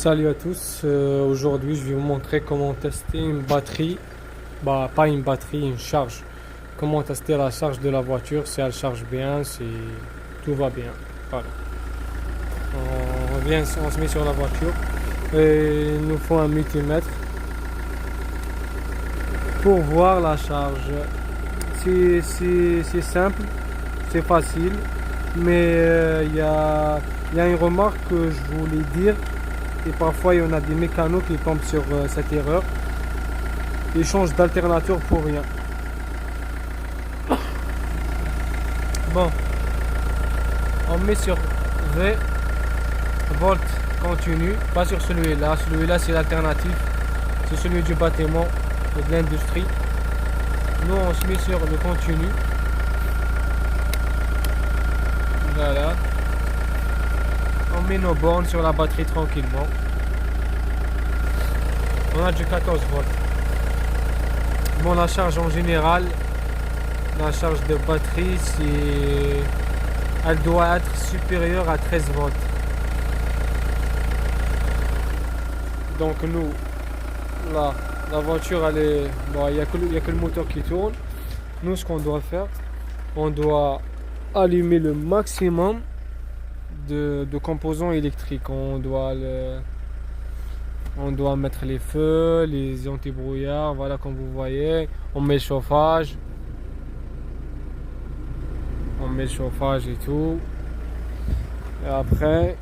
Salut à tous, aujourd'hui je vais vous montrer comment tester une batterie, pas une batterie, une charge. Comment tester la charge de la voiture, si elle charge bien, si tout va bien. Voilà. On se met sur la voiture et il nous faut un multimètre pour voir la charge. C'est simple, c'est facile, mais il y a une remarque que je voulais dire. Et parfois il y en a des mécanos qui tombent sur cette erreur. Ils changent d'alternateur pour rien. Bon, on met sur V, volt continu, pas sur celui-là. Celui-là c'est l'alternative, c'est celui du bâtiment et de l'industrie. Nous on se met sur le continu. Voilà. On met nos bornes sur la batterie tranquillement. On a du 14 volts. Bon, la charge en général, la charge de batterie, elle doit être supérieure à 13 volts. Donc nous, là, la voiture, elle est, il n'y a que le moteur qui tourne. Nous, ce qu'on doit faire, on doit allumer le maximum de composants électriques. On doit mettre les feux, les anti-brouillards, voilà, comme vous voyez. On met le chauffage. On met le chauffage et tout. Et après,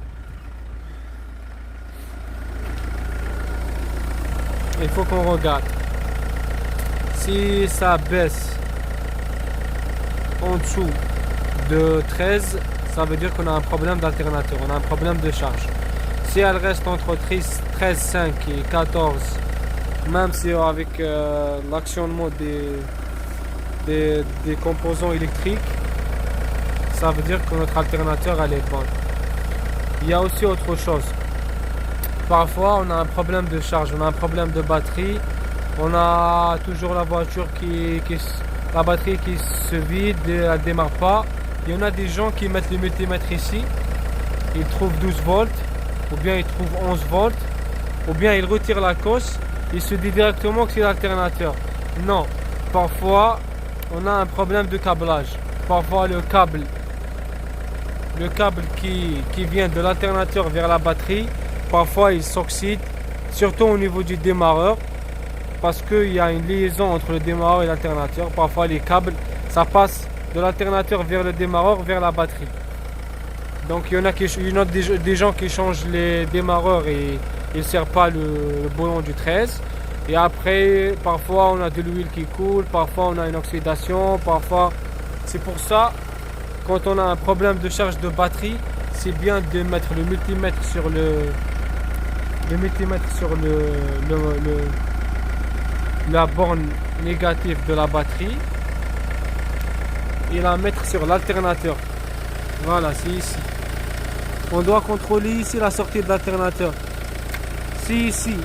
il faut qu'on regarde. Si ça baisse en dessous de 13, ça veut dire qu'on a un problème d'alternateur, on a un problème de charge. Si elle reste entre 13,5 et 14, même si avec l'actionnement des composants électriques, ça veut dire que notre alternateur elle est bonne. Il y a aussi autre chose. Parfois on a un problème de charge, on a un problème de batterie, on a toujours la voiture la batterie qui se vide, elle ne démarre pas. Il y en a des gens qui mettent le multimètre ici, ils trouvent 12 volts, ou bien ils trouvent 11 volts, ou bien ils retirent la cosse, ils se disent directement que c'est l'alternateur. Non, parfois on a un problème de câblage. Parfois le câble qui vient de l'alternateur vers la batterie, parfois il s'oxyde, surtout au niveau du démarreur, parce qu'il y a une liaison entre le démarreur et l'alternateur. Parfois les câbles, ça passe de l'alternateur vers le démarreur, vers la batterie. Donc il y en a des gens qui changent les démarreurs et ils ne servent pas le boulon du 13. Et après, parfois on a de l'huile qui coule, parfois on a une oxydation, parfois... C'est pour ça, quand on a un problème de charge de batterie, c'est bien de mettre le multimètre sur la borne négative de la batterie et la mettre sur l'alternateur. Voilà, c'est ici. On doit contrôler ici la sortie de l'alternateur. Si ici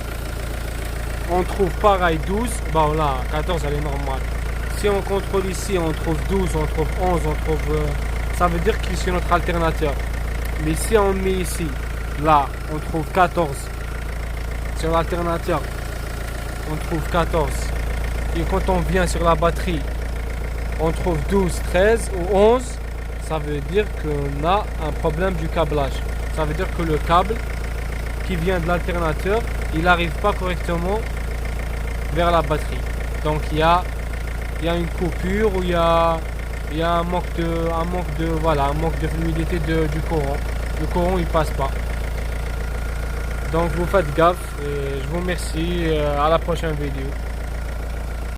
on trouve pareil 12, bon là 14 elle est normale. Si on contrôle ici, on trouve 12, on trouve 11, on trouve ça veut dire que c'est notre alternateur. Mais si on met ici, là on trouve 14 sur l'alternateur, on trouve 14. Et quand on vient sur la batterie, on trouve 12, 13 ou 11, ça veut dire qu'on a un problème du câblage. Ça veut dire que le câble qui vient de l'alternateur, il n'arrive pas correctement vers la batterie. Donc il y a une coupure ou il y a un manque de fluidité du courant. Le courant il passe pas. Donc vous faites gaffe et je vous remercie. À la prochaine vidéo.